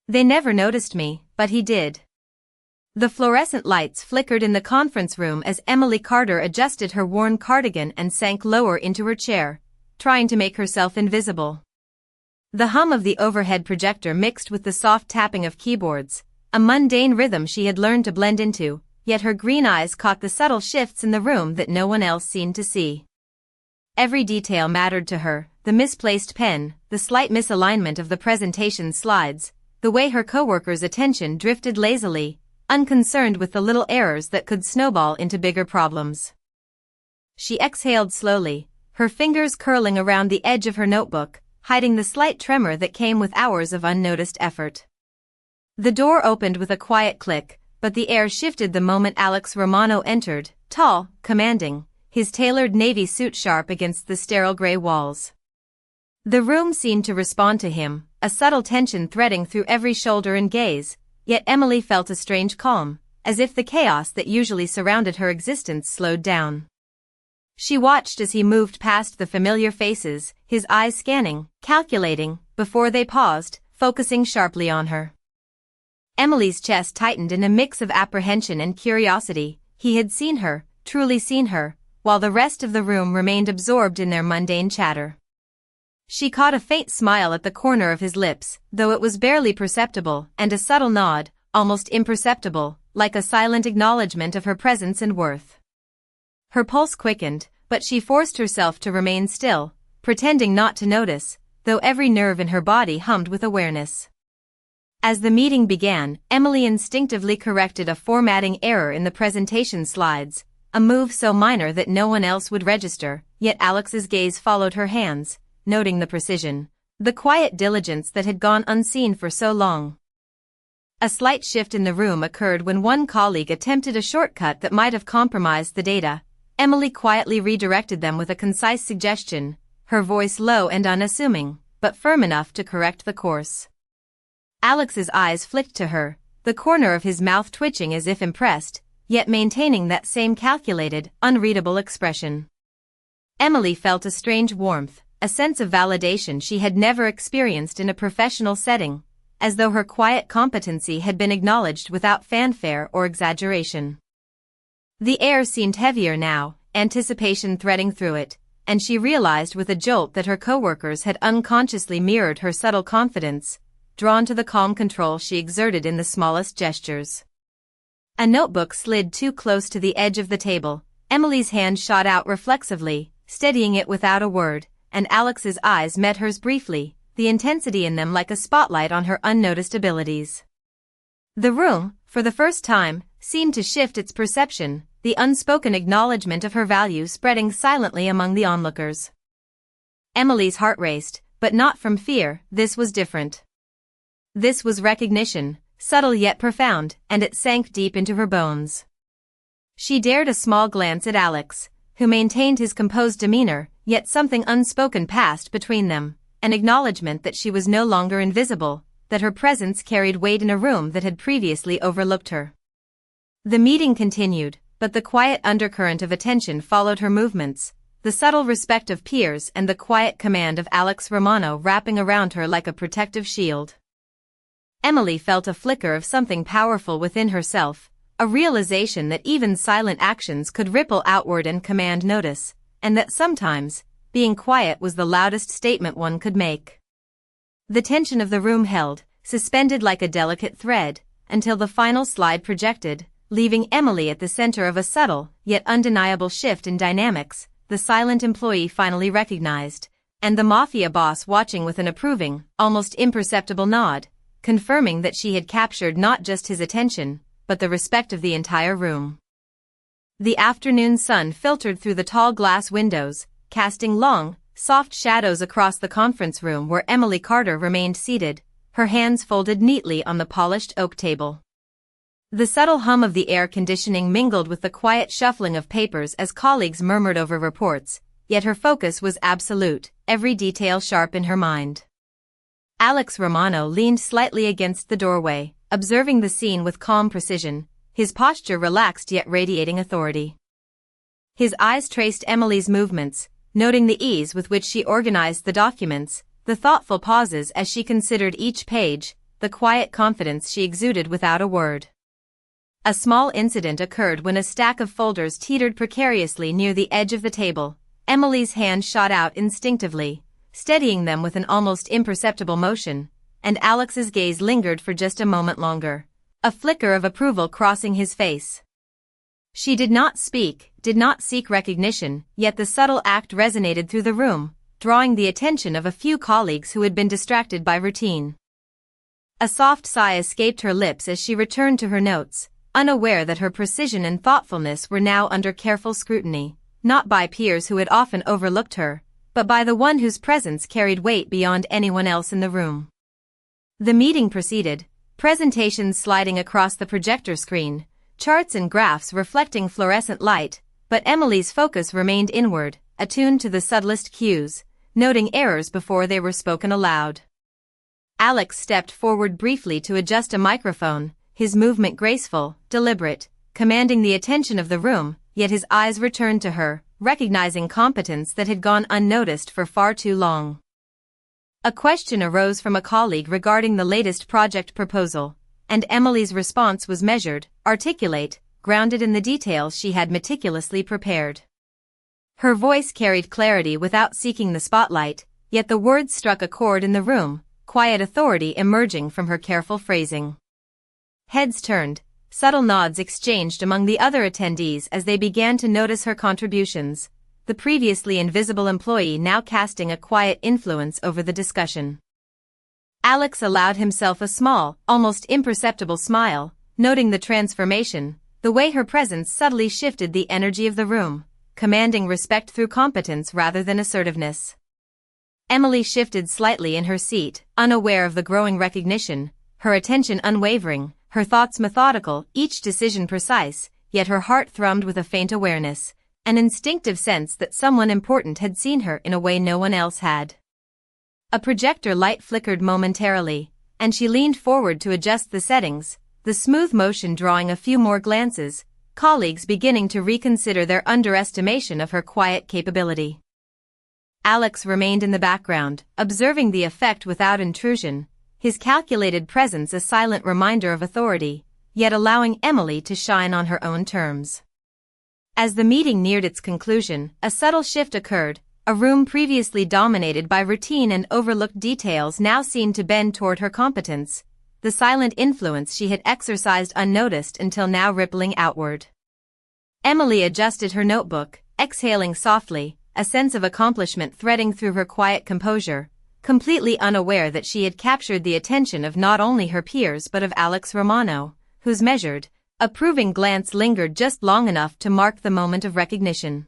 They never noticed me, but he did. The fluorescent lights flickered in the conference room as Emily Carter adjusted her worn cardigan and sank lower into her chair, trying to make herself invisible. The hum of the overhead projector mixed with the soft tapping of keyboards, a mundane rhythm she had learned to blend into, yet her green eyes caught the subtle shifts in the room that no one else seemed to see. Every detail mattered to her, the misplaced pen, the slight misalignment of the presentation slides, the way her coworkers' attention drifted lazily, unconcerned with the little errors that could snowball into bigger problems. She exhaled slowly, her fingers curling around the edge of her notebook, hiding the slight tremor that came with hours of unnoticed effort. The door opened with a quiet click, but the air shifted the moment Alex Romano entered, tall, commanding, his tailored navy suit sharp against the sterile gray walls. The room seemed to respond to him, a subtle tension threading through every shoulder and gaze, yet Emily felt a strange calm, as if the chaos that usually surrounded her existence slowed down. She watched as he moved past the familiar faces, his eyes scanning, calculating, before they paused, focusing sharply on her. Emily's chest tightened in a mix of apprehension and curiosity. He had seen her, truly seen her, while the rest of the room remained absorbed in their mundane chatter. She caught a faint smile at the corner of his lips, though it was barely perceptible, and a subtle nod, almost imperceptible, like a silent acknowledgment of her presence and worth. Her pulse quickened, but she forced herself to remain still, pretending not to notice, though every nerve in her body hummed with awareness. As the meeting began, Emily instinctively corrected a formatting error in the presentation slides, a move so minor that no one else would register, yet Alex's gaze followed her hands, noting the precision, the quiet diligence that had gone unseen for so long. A slight shift in the room occurred when one colleague attempted a shortcut that might have compromised the data. Emily quietly redirected them with a concise suggestion, her voice low and unassuming, but firm enough to correct the course. Alex's eyes flicked to her, the corner of his mouth twitching as if impressed, yet maintaining that same calculated, unreadable expression. Emily felt a strange warmth, a sense of validation she had never experienced in a professional setting, as though her quiet competency had been acknowledged without fanfare or exaggeration. The air seemed heavier now, anticipation threading through it, and she realized with a jolt that her coworkers had unconsciously mirrored her subtle confidence, drawn to the calm control she exerted in the smallest gestures. A notebook slid too close to the edge of the table. Emily's hand shot out reflexively, steadying it without a word, and Alex's eyes met hers briefly, the intensity in them like a spotlight on her unnoticed abilities. The room, for the first time, seemed to shift its perception, the unspoken acknowledgment of her value spreading silently among the onlookers. Emily's heart raced, but not from fear. This was different. This was recognition, subtle yet profound, and it sank deep into her bones. She dared a small glance at Alex, who maintained his composed demeanor, yet something unspoken passed between them, an acknowledgment that she was no longer invisible, that her presence carried weight in a room that had previously overlooked her. The meeting continued, but the quiet undercurrent of attention followed her movements, the subtle respect of peers and the quiet command of Alex Romano wrapping around her like a protective shield. Emily felt a flicker of something powerful within herself, a realization that even silent actions could ripple outward and command notice, and that sometimes, being quiet was the loudest statement one could make. The tension of the room held, suspended like a delicate thread, until the final slide projected, leaving Emily at the center of a subtle, yet undeniable shift in dynamics. The silent employee finally recognized, and the Mafia Boss watching with an approving, almost imperceptible nod, confirming that she had captured not just his attention, but the respect of the entire room. The afternoon sun filtered through the tall glass windows, casting long, soft shadows across the conference room where Emily Carter remained seated, her hands folded neatly on the polished oak table. The subtle hum of the air conditioning mingled with the quiet shuffling of papers as colleagues murmured over reports, yet her focus was absolute, every detail sharp in her mind. Alex Romano leaned slightly against the doorway, observing the scene with calm precision, his posture relaxed yet radiating authority. His eyes traced Emily's movements, noting the ease with which she organized the documents, the thoughtful pauses as she considered each page, the quiet confidence she exuded without a word. A small incident occurred when a stack of folders teetered precariously near the edge of the table. Emily's hand shot out instinctively, steadying them with an almost imperceptible motion, and Alex's gaze lingered for just a moment longer, a flicker of approval crossing his face. She did not speak, did not seek recognition, yet the subtle act resonated through the room, drawing the attention of a few colleagues who had been distracted by routine. A soft sigh escaped her lips as she returned to her notes, unaware that her precision and thoughtfulness were now under careful scrutiny, not by peers who had often overlooked her, but by the one whose presence carried weight beyond anyone else in the room. The meeting proceeded, presentations sliding across the projector screen, charts and graphs reflecting fluorescent light, but Emily's focus remained inward, attuned to the subtlest cues, noting errors before they were spoken aloud. Alex stepped forward briefly to adjust a microphone, his movement graceful, deliberate, commanding the attention of the room, yet his eyes returned to her, recognizing competence that had gone unnoticed for far too long. A question arose from a colleague regarding the latest project proposal, and Emily's response was measured, articulate, grounded in the details she had meticulously prepared. Her voice carried clarity without seeking the spotlight, yet the words struck a chord in the room, quiet authority emerging from her careful phrasing. Heads turned, subtle nods exchanged among the other attendees as they began to notice her contributions, the previously invisible employee now casting a quiet influence over the discussion. Alex allowed himself a small, almost imperceptible smile, noting the transformation, the way her presence subtly shifted the energy of the room, commanding respect through competence rather than assertiveness. Emily shifted slightly in her seat, unaware of the growing recognition, her attention unwavering, her thoughts methodical, each decision precise, yet her heart thrummed with a faint awareness, an instinctive sense that someone important had seen her in a way no one else had. A projector light flickered momentarily, and she leaned forward to adjust the settings, the smooth motion drawing a few more glances, colleagues beginning to reconsider their underestimation of her quiet capability. Alex remained in the background, observing the effect without intrusion, his calculated presence a silent reminder of authority, yet allowing Emily to shine on her own terms. As the meeting neared its conclusion, a subtle shift occurred. A room previously dominated by routine and overlooked details now seemed to bend toward her competence, the silent influence she had exercised unnoticed until now rippling outward. Emily adjusted her notebook, exhaling softly, a sense of accomplishment threading through her quiet composure, completely unaware that she had captured the attention of not only her peers but of Alex Romano, whose measured, approving glance lingered just long enough to mark the moment of recognition.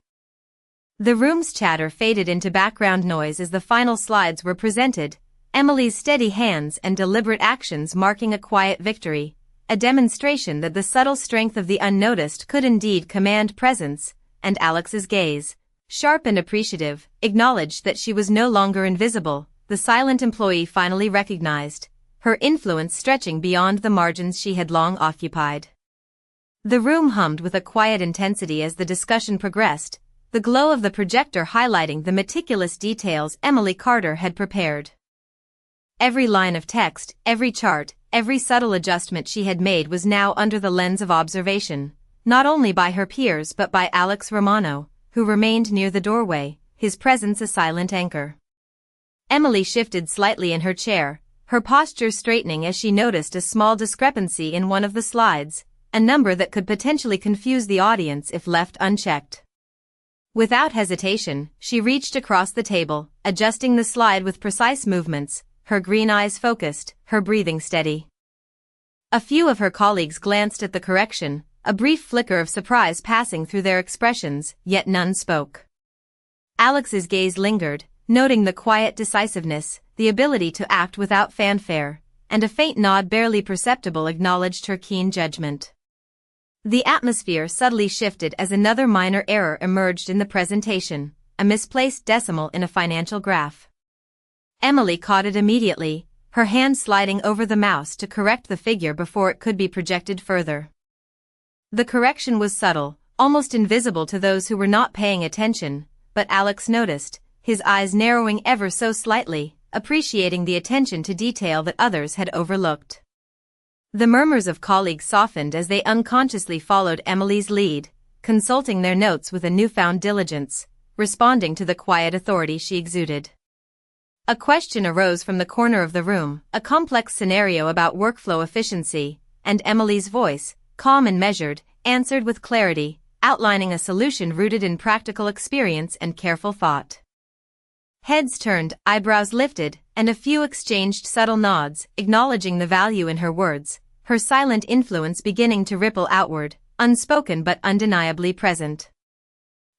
The room's chatter faded into background noise as the final slides were presented, Emily's steady hands and deliberate actions marking a quiet victory, a demonstration that the subtle strength of the unnoticed could indeed command presence, and Alex's gaze, sharp and appreciative, acknowledged that she was no longer invisible. The silent employee finally recognized, her influence stretching beyond the margins she had long occupied. The room hummed with a quiet intensity as the discussion progressed, the glow of the projector highlighting the meticulous details Emily Carter had prepared. Every line of text, every chart, every subtle adjustment she had made was now under the lens of observation, not only by her peers but by Alex Romano, who remained near the doorway, his presence a silent anchor. Emily shifted slightly in her chair, her posture straightening as she noticed a small discrepancy in one of the slides, a number that could potentially confuse the audience if left unchecked. Without hesitation, she reached across the table, adjusting the slide with precise movements, her green eyes focused, her breathing steady. A few of her colleagues glanced at the correction, a brief flicker of surprise passing through their expressions, yet none spoke. Alex's gaze lingered, noting the quiet decisiveness, the ability to act without fanfare, and a faint nod barely perceptible acknowledged her keen judgment. The atmosphere subtly shifted as another minor error emerged in the presentation, a misplaced decimal in a financial graph. Emily caught it immediately, her hand sliding over the mouse to correct the figure before it could be projected further. The correction was subtle, almost invisible to those who were not paying attention, but Alex noticed, his eyes narrowing ever so slightly, appreciating the attention to detail that others had overlooked. The murmurs of colleagues softened as they unconsciously followed Emily's lead, consulting their notes with a newfound diligence, responding to the quiet authority she exuded. A question arose from the corner of the room, a complex scenario about workflow efficiency, and Emily's voice, calm and measured, answered with clarity, outlining a solution rooted in practical experience and careful thought. Heads turned, eyebrows lifted, and a few exchanged subtle nods, acknowledging the value in her words, her silent influence beginning to ripple outward, unspoken but undeniably present.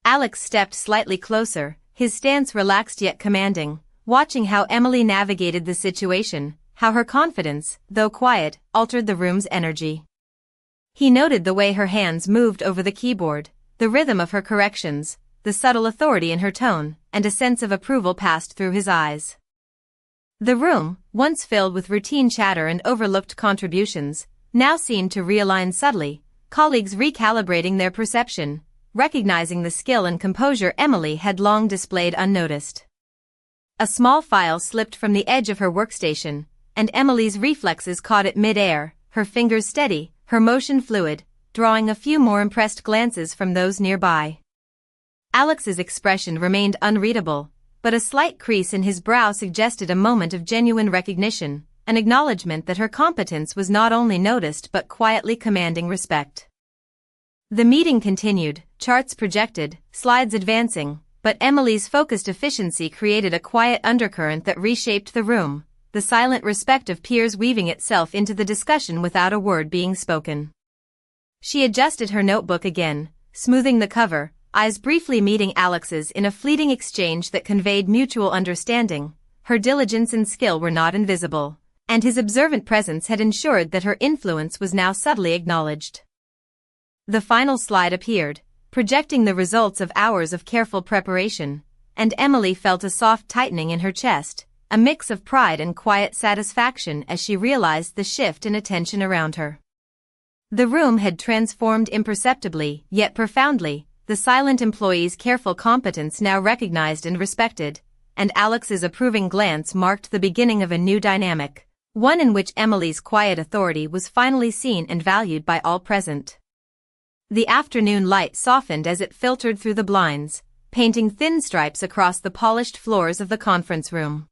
Alex stepped slightly closer, his stance relaxed yet commanding, watching how Emily navigated the situation, how her confidence, though quiet, altered the room's energy. He noted the way her hands moved over the keyboard, the rhythm of her corrections, the subtle authority in her tone, and a sense of approval passed through his eyes. The room, once filled with routine chatter and overlooked contributions, now seemed to realign subtly, colleagues recalibrating their perception, recognizing the skill and composure Emily had long displayed unnoticed. A small file slipped from the edge of her workstation, and Emily's reflexes caught it mid-air, her fingers steady, her motion fluid, drawing a few more impressed glances from those nearby. Alex's expression remained unreadable, but a slight crease in his brow suggested a moment of genuine recognition, an acknowledgment that her competence was not only noticed but quietly commanding respect. The meeting continued, charts projected, slides advancing, but Emily's focused efficiency created a quiet undercurrent that reshaped the room, the silent respect of peers weaving itself into the discussion without a word being spoken. She adjusted her notebook again, smoothing the cover, eyes briefly meeting Alex's in a fleeting exchange that conveyed mutual understanding. Her diligence and skill were not invisible, and his observant presence had ensured that her influence was now subtly acknowledged. The final slide appeared, projecting the results of hours of careful preparation, and Emily felt a soft tightening in her chest, a mix of pride and quiet satisfaction as she realized the shift in attention around her. The room had transformed imperceptibly, yet profoundly, the silent employee's careful competence now recognized and respected, and Alex's approving glance marked the beginning of a new dynamic, one in which Emily's quiet authority was finally seen and valued by all present. The afternoon light softened as it filtered through the blinds, painting thin stripes across the polished floors of the conference room.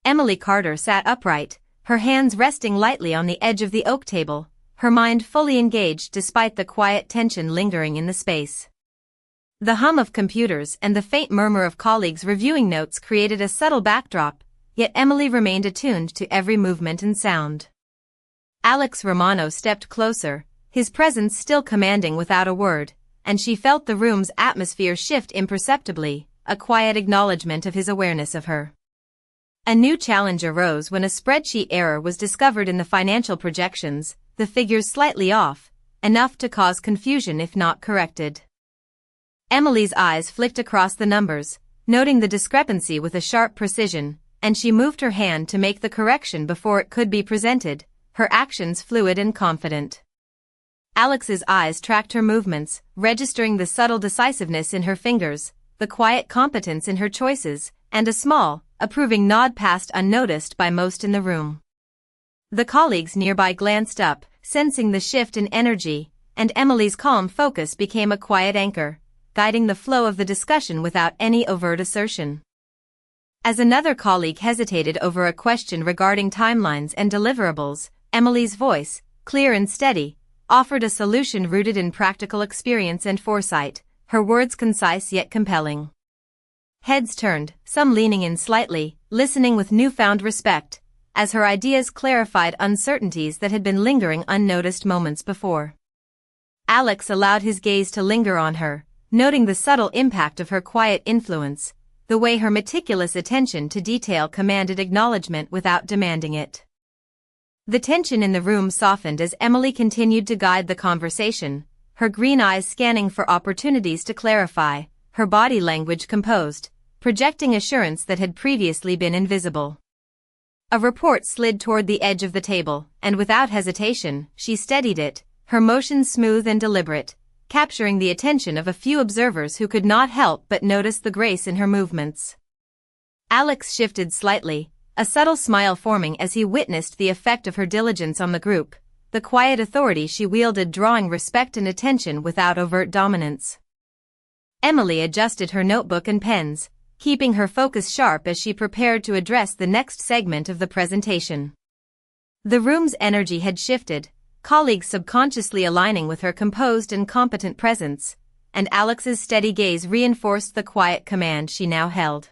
Emily Carter sat upright, her hands resting lightly on the edge of the oak table, her mind fully engaged despite the quiet tension lingering in the space. The hum of computers and the faint murmur of colleagues reviewing notes created a subtle backdrop, yet Emily remained attuned to every movement and sound. Alex Romano stepped closer, his presence still commanding without a word, and she felt the room's atmosphere shift imperceptibly, a quiet acknowledgement of his awareness of her. A new challenge arose when a spreadsheet error was discovered in the financial projections, the figures slightly off, enough to cause confusion if not corrected. Emily's eyes flicked across the numbers, noting the discrepancy with a sharp precision, and she moved her hand to make the correction before it could be presented, her actions fluid and confident. Alex's eyes tracked her movements, registering the subtle decisiveness in her fingers, the quiet competence in her choices, and a small, approving nod passed unnoticed by most in the room. The colleagues nearby glanced up, sensing the shift in energy, and Emily's calm focus became a quiet anchor, guiding the flow of the discussion without any overt assertion. As another colleague hesitated over a question regarding timelines and deliverables, Emily's voice, clear and steady, offered a solution rooted in practical experience and foresight, her words concise yet compelling. Heads turned, some leaning in slightly, listening with newfound respect, as her ideas clarified uncertainties that had been lingering unnoticed moments before. Alex allowed his gaze to linger on her, noting the subtle impact of her quiet influence, the way her meticulous attention to detail commanded acknowledgement without demanding it. The tension in the room softened as Emily continued to guide the conversation, her green eyes scanning for opportunities to clarify, her body language composed, projecting assurance that had previously been invisible. A report slid toward the edge of the table, and without hesitation, she steadied it, her motions smooth and deliberate, capturing the attention of a few observers who could not help but notice the grace in her movements. Alex shifted slightly, a subtle smile forming as he witnessed the effect of her diligence on the group, the quiet authority she wielded drawing respect and attention without overt dominance. Emily adjusted her notebook and pens, keeping her focus sharp as she prepared to address the next segment of the presentation. The room's energy had shifted, colleagues subconsciously aligning with her composed and competent presence, and Alex's steady gaze reinforced the quiet command she now held.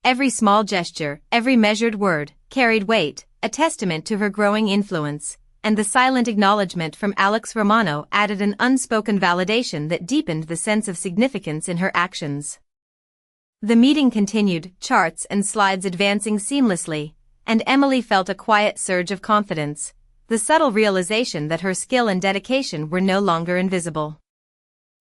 Every small gesture, every measured word, carried weight, a testament to her growing influence, and the silent acknowledgment from Alex Romano added an unspoken validation that deepened the sense of significance in her actions. The meeting continued, charts and slides advancing seamlessly, and Emily felt a quiet surge of confidence, the subtle realization that her skill and dedication were no longer invisible.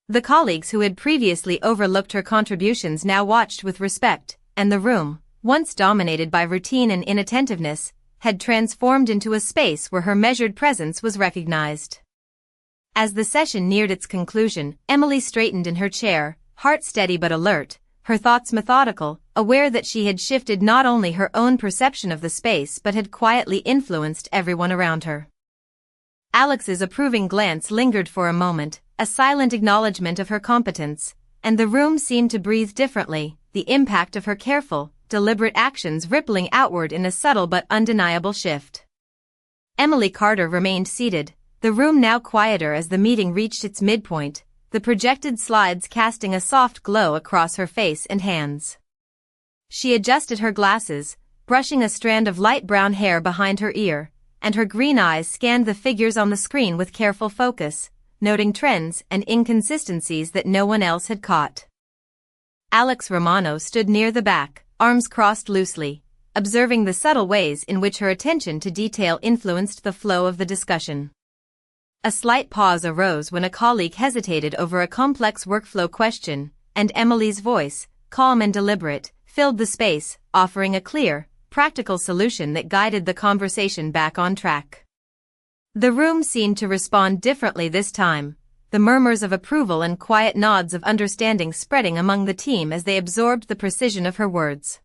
The colleagues who had previously overlooked her contributions now watched with respect, and the room, once dominated by routine and inattentiveness, had transformed into a space where her measured presence was recognized. As the session neared its conclusion, Emily straightened in her chair, heart steady but alert, her thoughts methodical, aware that she had shifted not only her own perception of the space but had quietly influenced everyone around her. Alex's approving glance lingered for a moment, a silent acknowledgement of her competence, and the room seemed to breathe differently, the impact of her careful, deliberate actions rippling outward in a subtle but undeniable shift. Emily Carter remained seated, the room now quieter as the meeting reached its midpoint, the projected slides casting a soft glow across her face and hands. She adjusted her glasses, brushing a strand of light brown hair behind her ear, and her green eyes scanned the figures on the screen with careful focus, noting trends and inconsistencies that no one else had caught. Alex Romano stood near the back, arms crossed loosely, observing the subtle ways in which her attention to detail influenced the flow of the discussion. A slight pause arose when a colleague hesitated over a complex workflow question, and Emily's voice, calm and deliberate, filled the space, offering a clear, practical solution that guided the conversation back on track. The room seemed to respond differently this time, the murmurs of approval and quiet nods of understanding spreading among the team as they absorbed the precision of her words.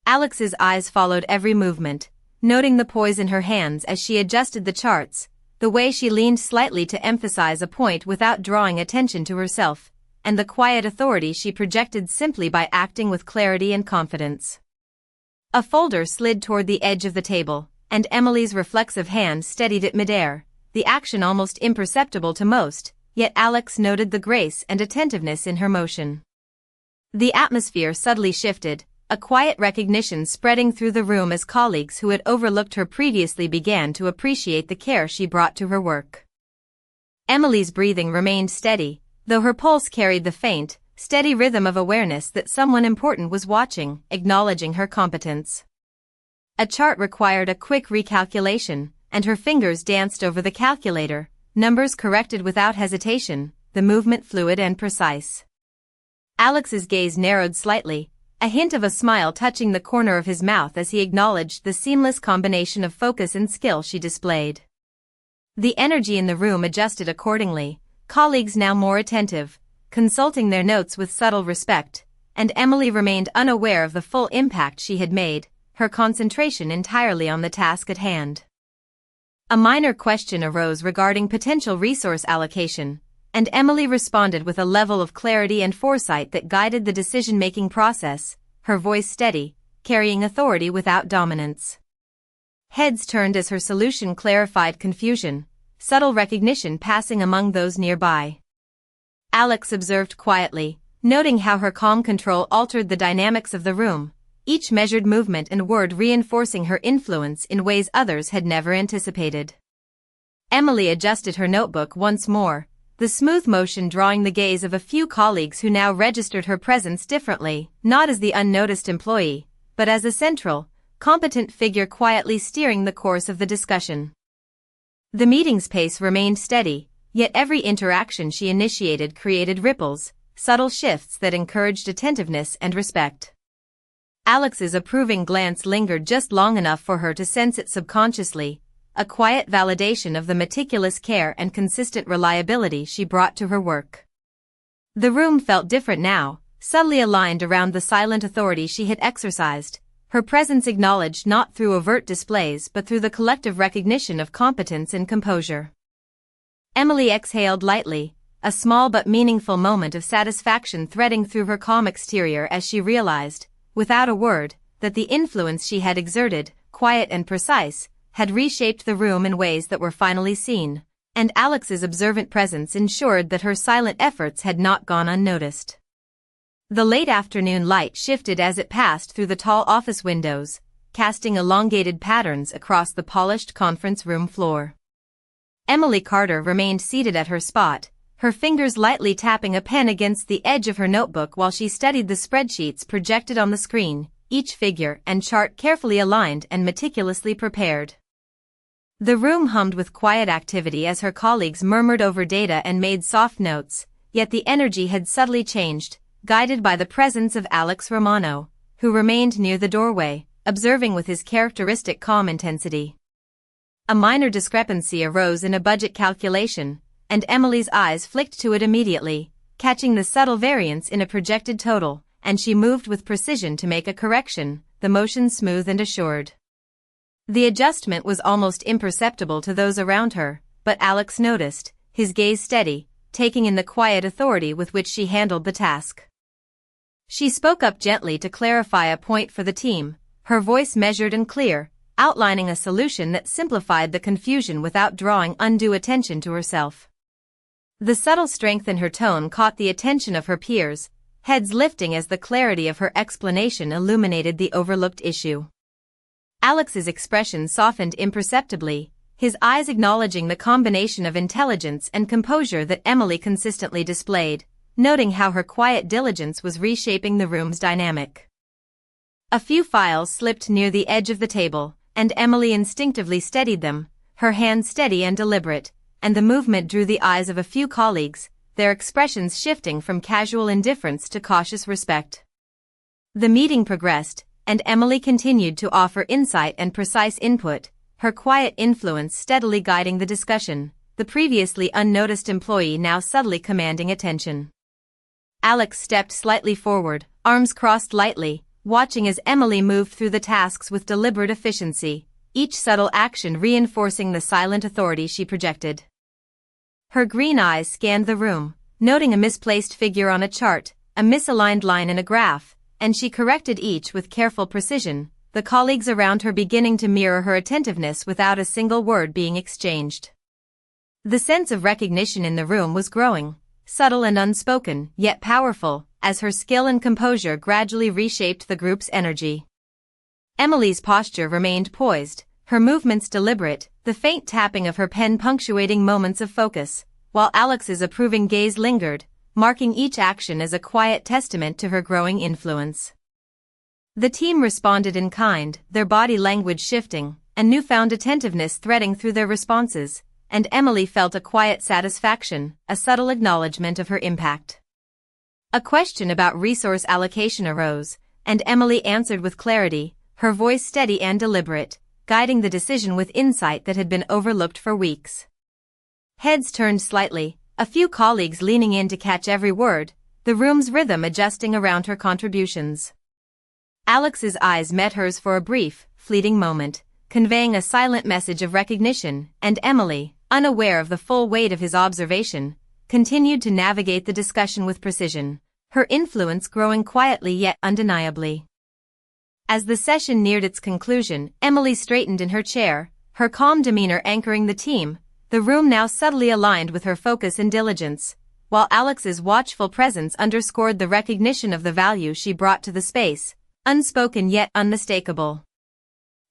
Alex's eyes followed every movement, noting the poise in her hands as she adjusted the charts, the way she leaned slightly to emphasize a point without drawing attention to herself, and the quiet authority she projected simply by acting with clarity and confidence. A folder slid toward the edge of the table, and Emily's reflexive hand steadied it midair, the action almost imperceptible to most, yet Alex noted the grace and attentiveness in her motion. The atmosphere subtly shifted, a quiet recognition spreading through the room as colleagues who had overlooked her previously began to appreciate the care she brought to her work. Emily's breathing remained steady, though her pulse carried the faint, steady rhythm of awareness that someone important was watching, acknowledging her competence. A chart required a quick recalculation, and her fingers danced over the calculator, numbers corrected without hesitation, the movement fluid and precise. Alex's gaze narrowed slightly, a hint of a smile touching the corner of his mouth as he acknowledged the seamless combination of focus and skill she displayed. The energy in the room adjusted accordingly, colleagues now more attentive, consulting their notes with subtle respect, and Emily remained unaware of the full impact she had made, her concentration entirely on the task at hand. A minor question arose regarding potential resource allocation, and Emily responded with a level of clarity and foresight that guided the decision-making process, her voice steady, carrying authority without dominance. Heads turned as her solution clarified confusion, subtle recognition passing among those nearby. Alex observed quietly, noting how her calm control altered the dynamics of the room, each measured movement and word reinforcing her influence in ways others had never anticipated. Emily adjusted her notebook once more, the smooth motion drawing the gaze of a few colleagues who now registered her presence differently, not as the unnoticed employee, but as a central, competent figure quietly steering the course of the discussion. The meeting's pace remained steady, yet every interaction she initiated created ripples, subtle shifts that encouraged attentiveness and respect. Alex's approving glance lingered just long enough for her to sense it subconsciously, a quiet validation of the meticulous care and consistent reliability she brought to her work. The room felt different now, subtly aligned around the silent authority she had exercised, her presence acknowledged not through overt displays but through the collective recognition of competence and composure. Emily exhaled lightly, a small but meaningful moment of satisfaction threading through her calm exterior as she realized, without a word, that the influence she had exerted, quiet and precise, had reshaped the room in ways that were finally seen, and Alex's observant presence ensured that her silent efforts had not gone unnoticed. The late afternoon light shifted as it passed through the tall office windows, casting elongated patterns across the polished conference room floor. Emily Carter remained seated at her spot, her fingers lightly tapping a pen against the edge of her notebook while she studied the spreadsheets projected on the screen, each figure and chart carefully aligned and meticulously prepared. The room hummed with quiet activity as her colleagues murmured over data and made soft notes, yet the energy had subtly changed, guided by the presence of Alex Romano, who remained near the doorway, observing with his characteristic calm intensity. A minor discrepancy arose in a budget calculation, and Emily's eyes flicked to it immediately, catching the subtle variance in a projected total, and she moved with precision to make a correction, the motion smooth and assured. The adjustment was almost imperceptible to those around her, but Alex noticed, his gaze steady, taking in the quiet authority with which she handled the task. She spoke up gently to clarify a point for the team, her voice measured and clear, outlining a solution that simplified the confusion without drawing undue attention to herself. The subtle strength in her tone caught the attention of her peers, heads lifting as the clarity of her explanation illuminated the overlooked issue. Alex's expression softened imperceptibly, his eyes acknowledging the combination of intelligence and composure that Emily consistently displayed, noting how her quiet diligence was reshaping the room's dynamic. A few files slipped near the edge of the table, and Emily instinctively steadied them, her hand steady and deliberate, and the movement drew the eyes of a few colleagues, their expressions shifting from casual indifference to cautious respect. The meeting progressed, and Emily continued to offer insight and precise input, her quiet influence steadily guiding the discussion, the previously unnoticed employee now subtly commanding attention. Alex stepped slightly forward, arms crossed lightly, watching as Emily moved through the tasks with deliberate efficiency, each subtle action reinforcing the silent authority she projected. Her green eyes scanned the room, noting a misplaced figure on a chart, a misaligned line in a graph, and she corrected each with careful precision, the colleagues around her beginning to mirror her attentiveness without a single word being exchanged. The sense of recognition in the room was growing, subtle and unspoken, yet powerful, as her skill and composure gradually reshaped the group's energy. Emily's posture remained poised, her movements deliberate, the faint tapping of her pen punctuating moments of focus, while Alex's approving gaze lingered, marking each action as a quiet testament to her growing influence. The team responded in kind, their body language shifting, a newfound attentiveness threading through their responses, and Emily felt a quiet satisfaction, a subtle acknowledgment of her impact. A question about resource allocation arose, and Emily answered with clarity, her voice steady and deliberate, guiding the decision with insight that had been overlooked for weeks. Heads turned slightly, a few colleagues leaning in to catch every word, the room's rhythm adjusting around her contributions. Alex's eyes met hers for a brief, fleeting moment, conveying a silent message of recognition, and Emily, unaware of the full weight of his observation, continued to navigate the discussion with precision, her influence growing quietly yet undeniably. As the session neared its conclusion, Emily straightened in her chair, her calm demeanor anchoring the team, the room now subtly aligned with her focus and diligence, while Alex's watchful presence underscored the recognition of the value she brought to the space, unspoken yet unmistakable.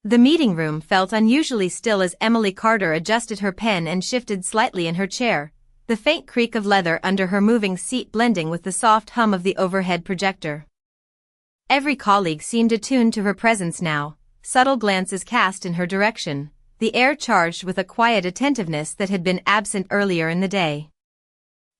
The meeting room felt unusually still as Emily Carter adjusted her pen and shifted slightly in her chair, the faint creak of leather under her moving seat blending with the soft hum of the overhead projector. Every colleague seemed attuned to her presence now, subtle glances cast in her direction, the air charged with a quiet attentiveness that had been absent earlier in the day.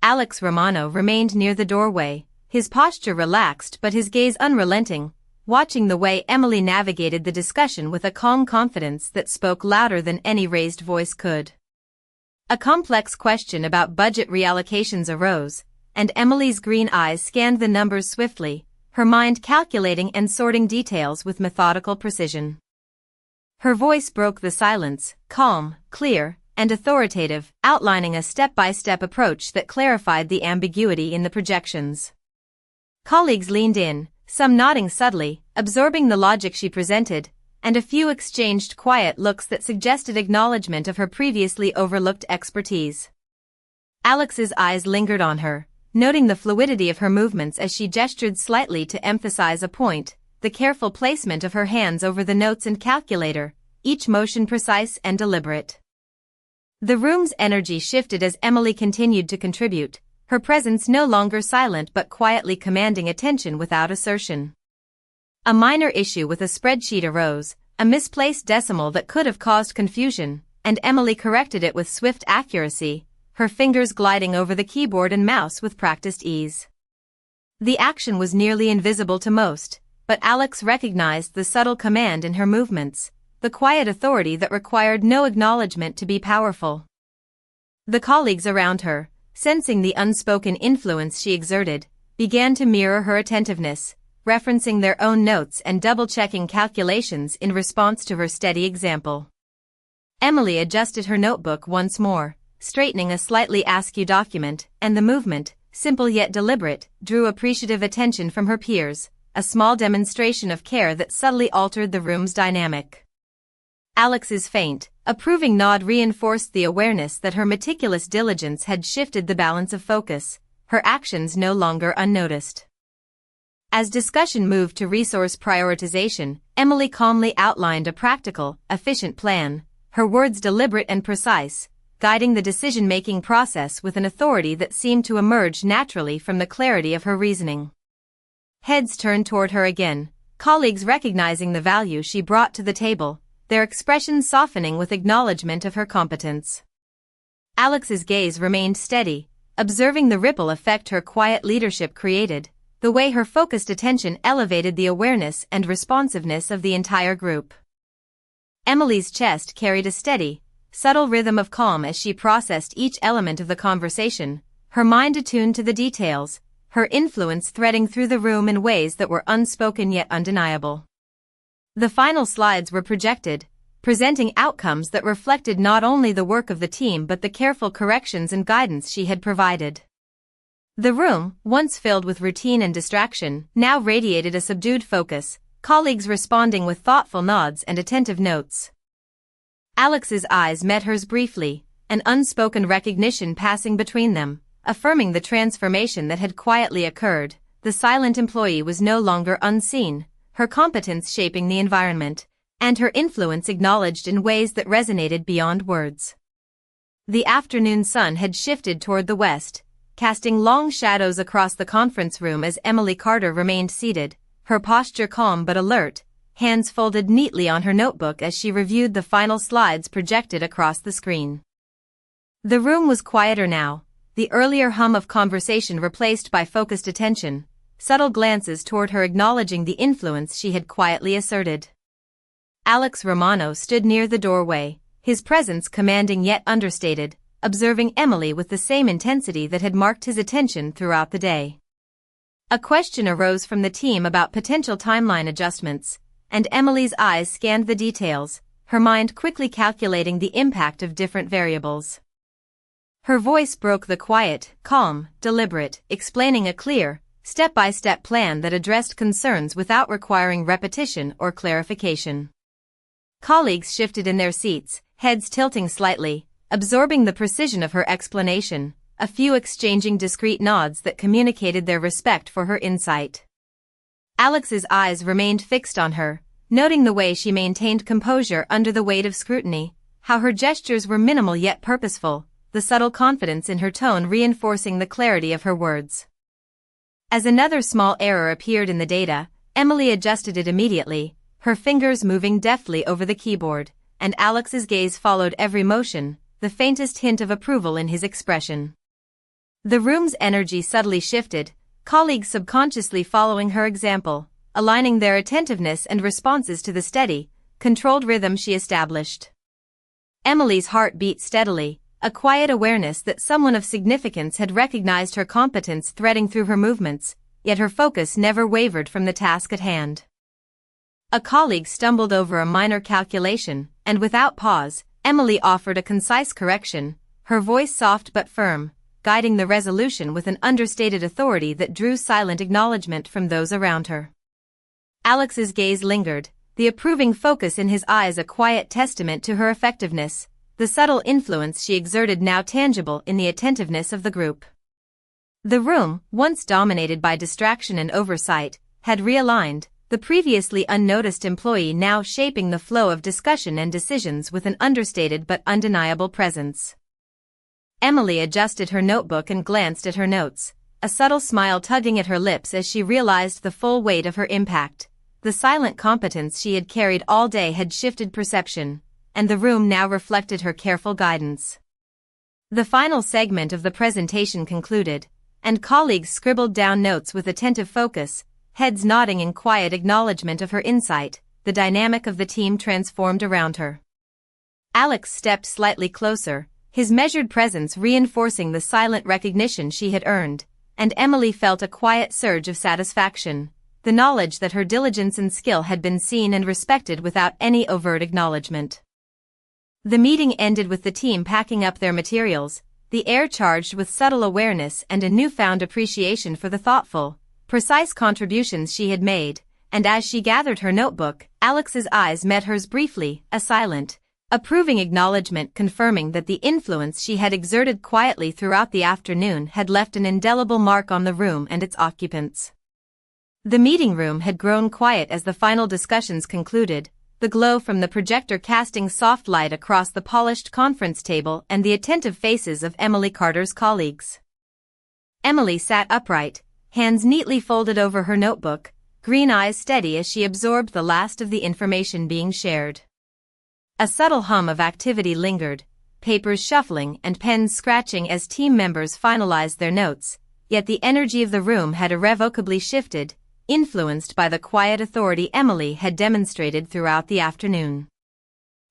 Alex Romano remained near the doorway, his posture relaxed but his gaze unrelenting, watching the way Emily navigated the discussion with a calm confidence that spoke louder than any raised voice could. A complex question about budget reallocations arose, and Emily's green eyes scanned the numbers swiftly, her mind calculating and sorting details with methodical precision. Her voice broke the silence, calm, clear, and authoritative, outlining a step-by-step approach that clarified the ambiguity in the projections. Colleagues leaned in, some nodding subtly, absorbing the logic she presented, and a few exchanged quiet looks that suggested acknowledgment of her previously overlooked expertise. Alex's eyes lingered on her, noting the fluidity of her movements as she gestured slightly to emphasize a point, the careful placement of her hands over the notes and calculator, each motion precise and deliberate. The room's energy shifted as Emily continued to contribute, her presence no longer silent but quietly commanding attention without assertion. A minor issue with a spreadsheet arose, a misplaced decimal that could have caused confusion, and Emily corrected it with swift accuracy, her fingers gliding over the keyboard and mouse with practiced ease. The action was nearly invisible to most, but Alex recognized the subtle command in her movements, the quiet authority that required no acknowledgement to be powerful. The colleagues around her, sensing the unspoken influence she exerted, began to mirror her attentiveness, referencing their own notes and double-checking calculations in response to her steady example. Emily adjusted her notebook once more, straightening a slightly askew document, and the movement, simple yet deliberate, drew appreciative attention from her peers, a small demonstration of care that subtly altered the room's dynamic. Alex's faint, approving nod reinforced the awareness that her meticulous diligence had shifted the balance of focus, her actions no longer unnoticed. As discussion moved to resource prioritization, Emily calmly outlined a practical, efficient plan, her words deliberate and precise, guiding the decision-making process with an authority that seemed to emerge naturally from the clarity of her reasoning. Heads turned toward her again, colleagues recognizing the value she brought to the table, their expressions softening with acknowledgement of her competence. Alex's gaze remained steady, observing the ripple effect her quiet leadership created, the way her focused attention elevated the awareness and responsiveness of the entire group. Emily's chest carried a steady, subtle rhythm of calm as she processed each element of the conversation, her mind attuned to the details, her influence threading through the room in ways that were unspoken yet undeniable. The final slides were projected, presenting outcomes that reflected not only the work of the team but the careful corrections and guidance she had provided. The room, once filled with routine and distraction, now radiated a subdued focus, colleagues responding with thoughtful nods and attentive notes. Alex's eyes met hers briefly, an unspoken recognition passing between them, affirming the transformation that had quietly occurred. The silent employee was no longer unseen, her competence shaping the environment, and her influence acknowledged in ways that resonated beyond words. The afternoon sun had shifted toward the west, casting long shadows across the conference room as Emily Carter remained seated, her posture calm but alert, hands folded neatly on her notebook as she reviewed the final slides projected across the screen. The room was quieter now, the earlier hum of conversation replaced by focused attention, subtle glances toward her acknowledging the influence she had quietly asserted. Alex Romano stood near the doorway, his presence commanding yet understated, observing Emily with the same intensity that had marked his attention throughout the day. A question arose from the team about potential timeline adjustments, and Emily's eyes scanned the details, her mind quickly calculating the impact of different variables. Her voice broke the quiet, calm, deliberate, explaining a clear, step-by-step plan that addressed concerns without requiring repetition or clarification. Colleagues shifted in their seats, heads tilting slightly, absorbing the precision of her explanation, a few exchanging discreet nods that communicated their respect for her insight. Alex's eyes remained fixed on her, noting the way she maintained composure under the weight of scrutiny, how her gestures were minimal yet purposeful, the subtle confidence in her tone reinforcing the clarity of her words. As another small error appeared in the data, Emily adjusted it immediately, her fingers moving deftly over the keyboard, and Alex's gaze followed every motion, the faintest hint of approval in his expression. The room's energy subtly shifted, colleagues subconsciously following her example, aligning their attentiveness and responses to the steady, controlled rhythm she established. Emily's heart beat steadily, a quiet awareness that someone of significance had recognized her competence threading through her movements, yet her focus never wavered from the task at hand. A colleague stumbled over a minor calculation, and without pause, Emily offered a concise correction, her voice soft but firm, guiding the resolution with an understated authority that drew silent acknowledgment from those around her. Alex's gaze lingered, the approving focus in his eyes a quiet testament to her effectiveness, the subtle influence she exerted now tangible in the attentiveness of the group. The room, once dominated by distraction and oversight, had realigned, the previously unnoticed employee now shaping the flow of discussion and decisions with an understated but undeniable presence. Emily adjusted her notebook and glanced at her notes, a subtle smile tugging at her lips as she realized the full weight of her impact. The silent competence she had carried all day had shifted perception, and the room now reflected her careful guidance. The final segment of the presentation concluded, and colleagues scribbled down notes with attentive focus, heads nodding in quiet acknowledgement of her insight. The dynamic of the team transformed around her. Alex stepped slightly closer, his measured presence reinforcing the silent recognition she had earned, and Emily felt a quiet surge of satisfaction, the knowledge that her diligence and skill had been seen and respected without any overt acknowledgement. The meeting ended with the team packing up their materials, the air charged with subtle awareness and a newfound appreciation for the thoughtful, precise contributions she had made, and as she gathered her notebook, Alex's eyes met hers briefly, a silent, approving acknowledgement confirming that the influence she had exerted quietly throughout the afternoon had left an indelible mark on the room and its occupants. The meeting room had grown quiet as the final discussions concluded, the glow from the projector casting soft light across the polished conference table and the attentive faces of Emily Carter's colleagues. Emily sat upright, hands neatly folded over her notebook, green eyes steady as she absorbed the last of the information being shared. A subtle hum of activity lingered, papers shuffling and pens scratching as team members finalized their notes, yet the energy of the room had irrevocably shifted, influenced by the quiet authority Emily had demonstrated throughout the afternoon.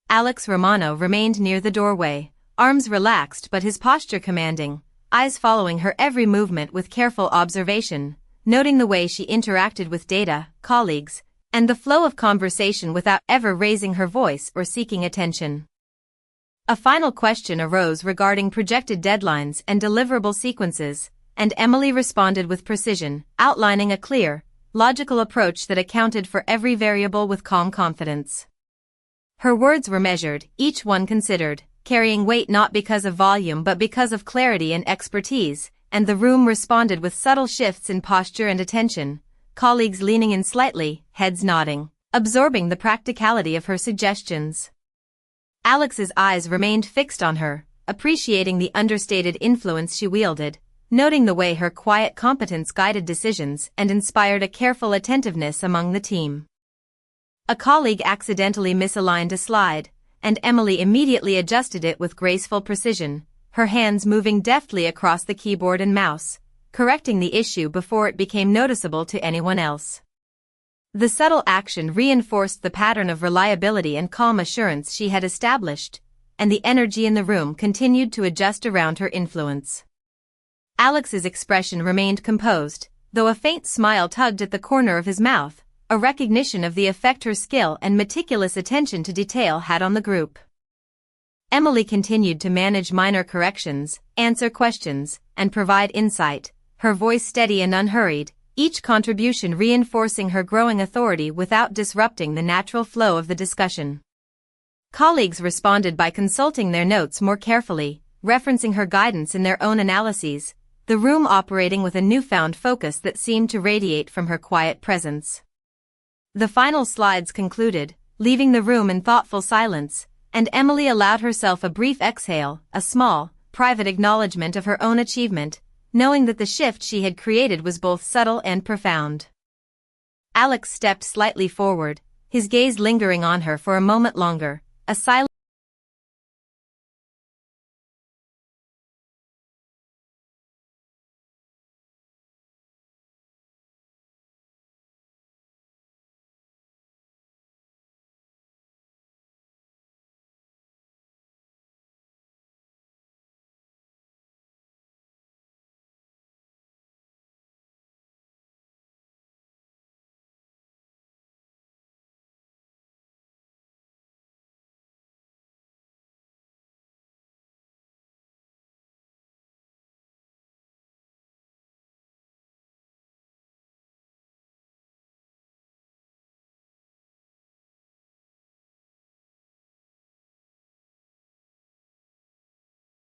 Alex Romano remained near the doorway, arms relaxed but his posture commanding, eyes following her every movement with careful observation, noting the way she interacted with data, colleagues, and the flow of conversation without ever raising her voice or seeking attention. A final question arose regarding projected deadlines and deliverable sequences, and Emily responded with precision, outlining a clear, logical approach that accounted for every variable with calm confidence. Her words were measured, each one considered, carrying weight not because of volume but because of clarity and expertise, and the room responded with subtle shifts in posture and attention, colleagues leaning in slightly, heads nodding, absorbing the practicality of her suggestions. Alex's eyes remained fixed on her, appreciating the understated influence she wielded, noting the way her quiet competence guided decisions and inspired a careful attentiveness among the team. A colleague accidentally misaligned a slide, and Emily immediately adjusted it with graceful precision, her hands moving deftly across the keyboard and mouse, correcting the issue before it became noticeable to anyone else. The subtle action reinforced the pattern of reliability and calm assurance she had established, and the energy in the room continued to adjust around her influence. Alex's expression remained composed, though a faint smile tugged at the corner of his mouth, a recognition of the effect her skill and meticulous attention to detail had on the group. Emily continued to manage minor corrections, answer questions, and provide insight, her voice steady and unhurried, each contribution reinforcing her growing authority without disrupting the natural flow of the discussion. Colleagues responded by consulting their notes more carefully, referencing her guidance in their own analyses, the room operating with a newfound focus that seemed to radiate from her quiet presence. The final slides concluded, leaving the room in thoughtful silence, and Emily allowed herself a brief exhale, a small, private acknowledgement of her own achievement, knowing that the shift she had created was both subtle and profound. Alex stepped slightly forward, his gaze lingering on her for a moment longer, a silent